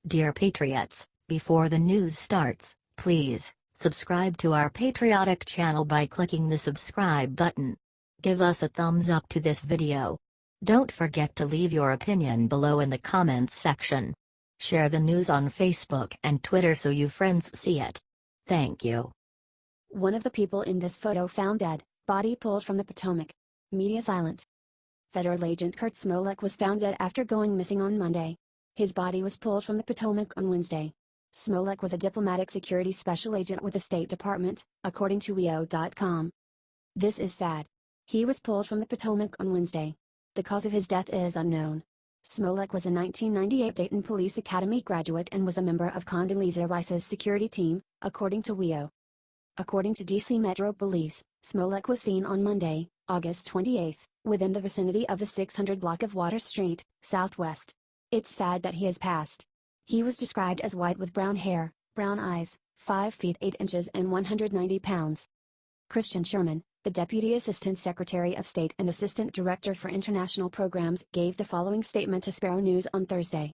Dear Patriots, before the news starts, please subscribe to our patriotic channel by clicking the subscribe button. Give us a thumbs up to this video. Don't forget to leave your opinion below in the comments section. Share the news on Facebook and Twitter so your friends see it. Thank you. One of the people in this photo found dead, body pulled from the Potomac. Media silent. Federal agent Kurt Smolek was found dead after going missing on Monday. His body was pulled from the Potomac on Wednesday. Smolek was a diplomatic security special agent with the State Department, according to Whio.com. This is sad. He was pulled from the Potomac on Wednesday. The cause of his death is unknown. Smolek was a 1998 Dayton Police Academy graduate and was a member of Condoleezza Rice's security team, according to Whio. According to DC Metro Police, Smolek was seen on Monday, August 28, within the vicinity of the 600 block of Water Street, Southwest. It's sad that he has passed. He was described as white with brown hair, brown eyes, 5 feet 8 inches and 190 pounds. Christian Schurman, the Deputy Assistant Secretary of State and Assistant Director for International Programs, gave the following statement to Spero News on Thursday.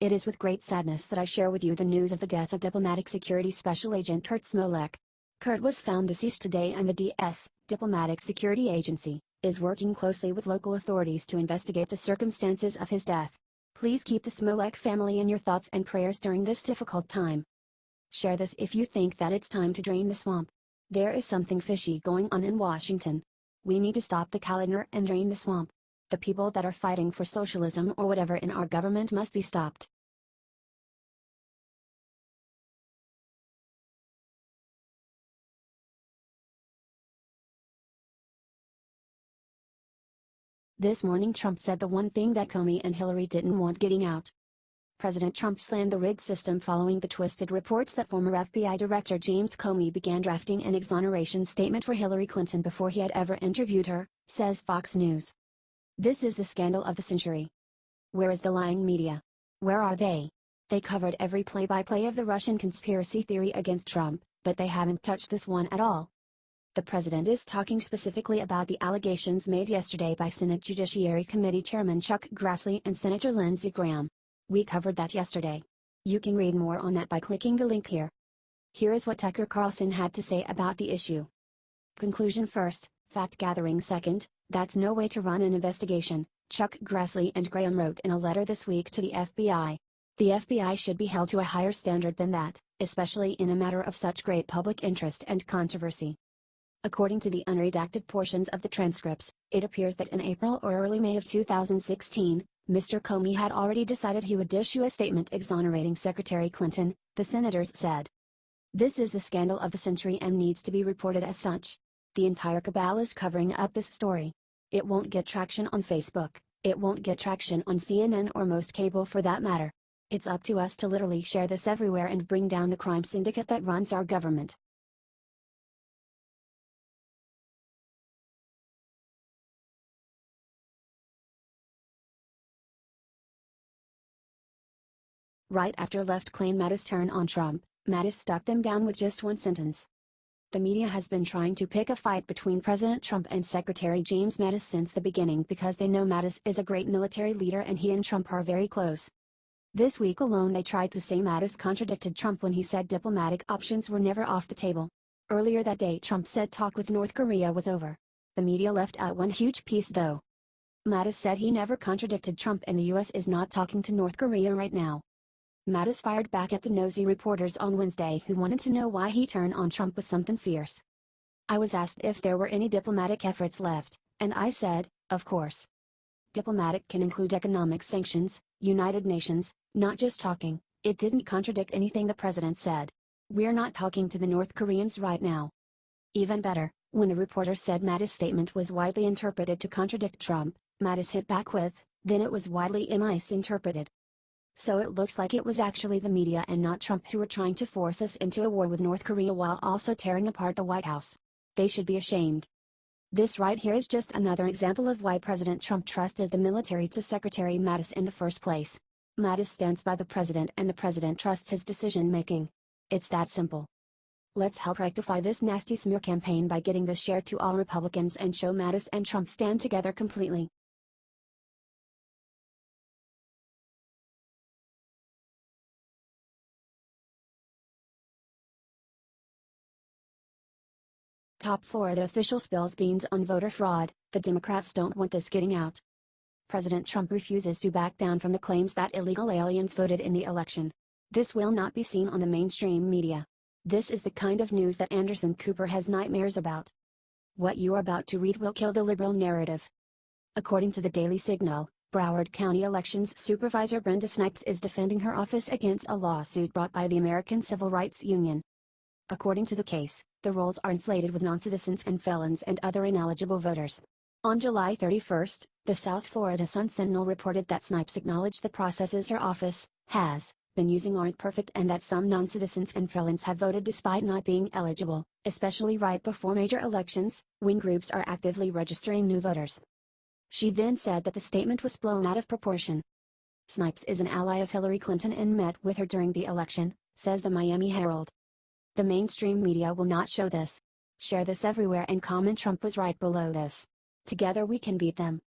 It is with great sadness that I share with you the news of the death of Diplomatic Security Special Agent Kurt Smolek. Kurt was found deceased today and the DS, Diplomatic Security Agency, is working closely with local authorities to investigate the circumstances of his death. Please keep the Smolek family in your thoughts and prayers during this difficult time. Share this if you think that it's time to drain the swamp. There is something fishy going on in Washington. We need to stop the calendar and drain the swamp. The people that are fighting for socialism or whatever in our government must be stopped. This morning Trump said the one thing that Comey and Hillary didn't want getting out. President Trump slammed the rigged system following the twisted reports that former FBI Director James Comey began drafting an exoneration statement for Hillary Clinton before he had ever interviewed her, says Fox News. This is the scandal of the century. Where is the lying media? Where are they? They covered every play-by-play of the Russian conspiracy theory against Trump, but they haven't touched this one at all. The president is talking specifically about the allegations made yesterday by Senate Judiciary Committee Chairman Chuck Grassley and Senator Lindsey Graham. We covered that yesterday. You can read more on that by clicking the link here. Here is what Tucker Carlson had to say about the issue. Conclusion first, fact-gathering second, that's no way to run an investigation, Chuck Grassley and Graham wrote in a letter this week to the FBI. The FBI should be held to a higher standard than that, especially in a matter of such great public interest and controversy. According to the unredacted portions of the transcripts, it appears that in April or early May of 2016, Mr. Comey had already decided he would issue a statement exonerating Secretary Clinton, the senators said. This is the scandal of the century and needs to be reported as such. The entire cabal is covering up this story. It won't get traction on Facebook, it won't get traction on CNN or most cable for that matter. It's up to us to literally share this everywhere and bring down the crime syndicate that runs our government. Right after left claimed Mattis' turn on Trump, Mattis stuck them down with just one sentence. The media has been trying to pick a fight between President Trump and Secretary James Mattis since the beginning because they know Mattis is a great military leader and he and Trump are very close. This week alone they tried to say Mattis contradicted Trump when he said diplomatic options were never off the table. Earlier that day Trump said talk with North Korea was over. The media left out one huge piece though. Mattis said he never contradicted Trump and the US is not talking to North Korea right now. Mattis fired back at the nosy reporters on Wednesday who wanted to know why he turned on Trump with something fierce. I was asked if there were any diplomatic efforts left, and I said, of course. Diplomatic can include economic sanctions, United Nations, not just talking. It didn't contradict anything the president said. We're not talking to the North Koreans right now. Even better, when the reporter said Mattis' statement was widely interpreted to contradict Trump, Mattis hit back with, then it was widely misinterpreted. So it looks like it was actually the media and not Trump who were trying to force us into a war with North Korea while also tearing apart the White House. They should be ashamed. This right here is just another example of why President Trump trusted the military to Secretary Mattis in the first place. Mattis stands by the president and the president trusts his decision-making. It's that simple. Let's help rectify this nasty smear campaign by getting this shared to all Republicans and show Mattis and Trump stand together completely. Top Florida official spills beans on voter fraud. The Democrats don't want this getting out. President Trump refuses to back down from the claims that illegal aliens voted in the election. This will not be seen on the mainstream media. This is the kind of news that Anderson Cooper has nightmares about. What you are about to read will kill the liberal narrative. According to the Daily Signal, Broward County Elections Supervisor Brenda Snipes is defending her office against a lawsuit brought by the American Civil Rights Union. According to the case, the rolls are inflated with non-citizens and felons and other ineligible voters. On July 31, the South Florida Sun-Sentinel reported that Snipes acknowledged the processes her office has been using aren't perfect and that some non-citizens and felons have voted despite not being eligible, especially right before major elections, when groups are actively registering new voters. She then said that the statement was blown out of proportion. Snipes is an ally of Hillary Clinton and met with her during the election, says the Miami Herald. The mainstream media will not show this. Share this everywhere and comment Trump was right below this. Together we can beat them.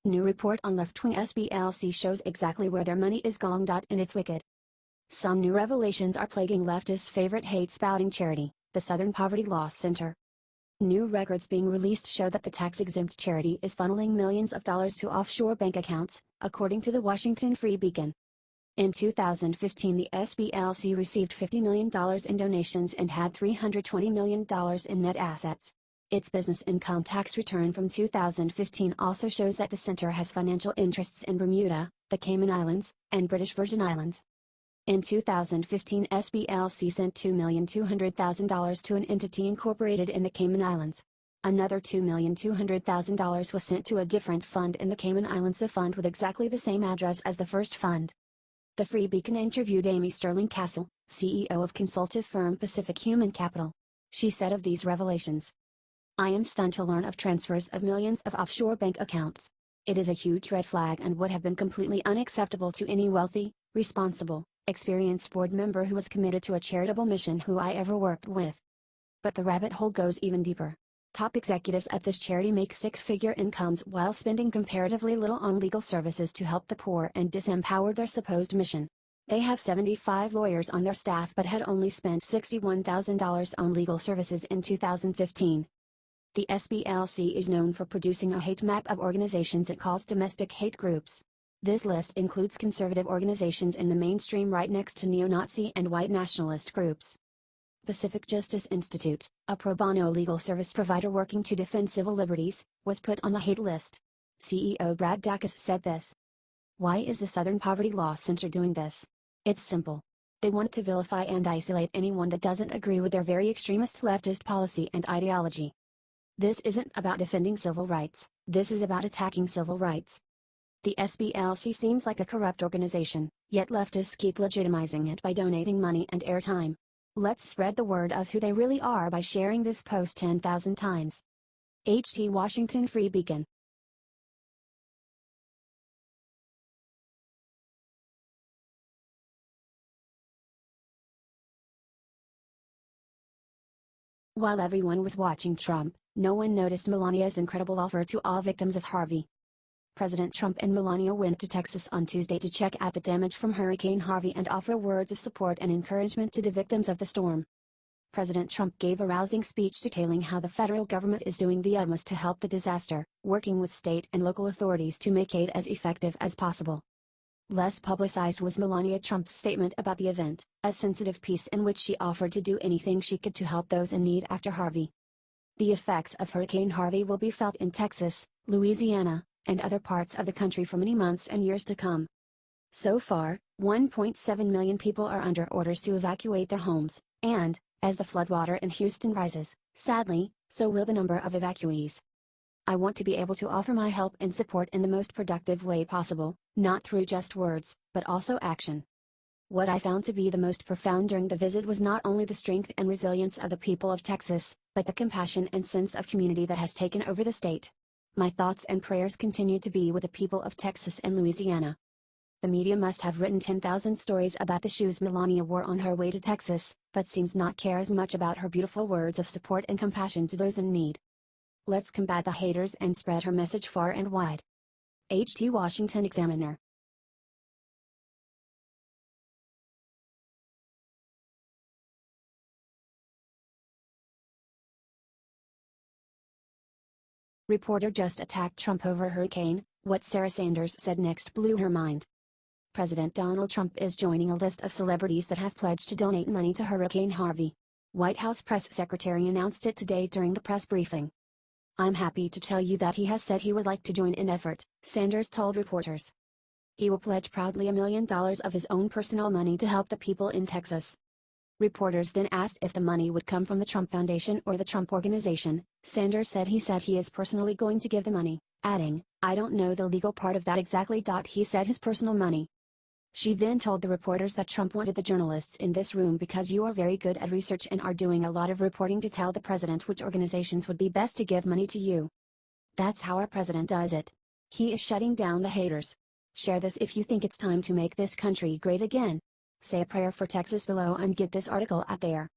New report on left-wing SBLC shows exactly where their money is going. And it's wicked. Some new revelations are plaguing leftists' favorite hate-spouting charity, the Southern Poverty Law Center. New records being released show that the tax-exempt charity is funneling millions of dollars to offshore bank accounts, according to the Washington Free Beacon. In 2015, the SBLC received $50 million in donations and had $320 million in net assets. Its business income tax return from 2015 also shows that the center has financial interests in Bermuda, the Cayman Islands, and British Virgin Islands. In 2015, SBLC sent $2,200,000 to an entity incorporated in the Cayman Islands. Another $2,200,000 was sent to a different fund in the Cayman Islands, a fund with exactly the same address as the first fund. The Free Beacon interviewed Amy Sterling Castle, CEO of consultative firm Pacific Human Capital. She said of these revelations, "I am stunned to learn of transfers of millions of offshore bank accounts. It is a huge red flag and would have been completely unacceptable to any wealthy, responsible, experienced board member who was committed to a charitable mission who I ever worked with." But the rabbit hole goes even deeper. Top executives at this charity make six-figure incomes while spending comparatively little on legal services to help the poor and disempower their supposed mission. They have 75 lawyers on their staff but had only spent $61,000 on legal services in 2015. The SBLC is known for producing a hate map of organizations it calls domestic hate groups. This list includes conservative organizations in the mainstream right next to neo-Nazi and white nationalist groups. Pacific Justice Institute, a pro bono legal service provider working to defend civil liberties, was put on the hate list. CEO Brad Dacus said this. Why is the Southern Poverty Law Center doing this? It's simple. They want to vilify and isolate anyone that doesn't agree with their very extremist leftist policy and ideology. This isn't about defending civil rights, this is about attacking civil rights. The SBLC seems like a corrupt organization, yet leftists keep legitimizing it by donating money and airtime. Let's spread the word of who they really are by sharing this post 10,000 times. HT Washington Free Beacon. While everyone was watching Trump, no one noticed Melania's incredible offer to all victims of Harvey. President Trump and Melania went to Texas on Tuesday to check out the damage from Hurricane Harvey and offer words of support and encouragement to the victims of the storm. President Trump gave a rousing speech detailing how the federal government is doing the utmost to help the disaster, working with state and local authorities to make aid as effective as possible. Less publicized was Melania Trump's statement about the event, a sensitive piece in which she offered to do anything she could to help those in need after Harvey. The effects of Hurricane Harvey will be felt in Texas, Louisiana, and other parts of the country for many months and years to come. So far, 1.7 million people are under orders to evacuate their homes, and, as the floodwater in Houston rises, sadly, so will the number of evacuees. I want to be able to offer my help and support in the most productive way possible, not through just words, but also action. What I found to be the most profound during the visit was not only the strength and resilience of the people of Texas, but the compassion and sense of community that has taken over the state. My thoughts and prayers continue to be with the people of Texas and Louisiana. The media must have written 10,000 stories about the shoes Melania wore on her way to Texas, but seems not care as much about her beautiful words of support and compassion to those in need. Let's combat the haters and spread her message far and wide. HT Washington Examiner. Reporter just attacked Trump over hurricane. What Sarah Sanders said next blew her mind. President Donald Trump is joining a list of celebrities that have pledged to donate money to Hurricane Harvey. White House press secretary announced it today during the press briefing. "I'm happy to tell you that he has said he would like to join in effort," Sanders told reporters. He will pledge proudly $1 million of his own personal money to help the people in Texas. Reporters then asked if the money would come from the Trump Foundation or the Trump Organization. Sanders said he is personally going to give the money, adding, "I don't know the legal part of that exactly." He said his personal money. She then told the reporters that Trump wanted the journalists in this room because you are very good at research and are doing a lot of reporting to tell the president which organizations would be best to give money to you. That's how our president does it. He is shutting down the haters. Share this if you think it's time to make this country great again. Say a prayer for Texas below and get this article out there.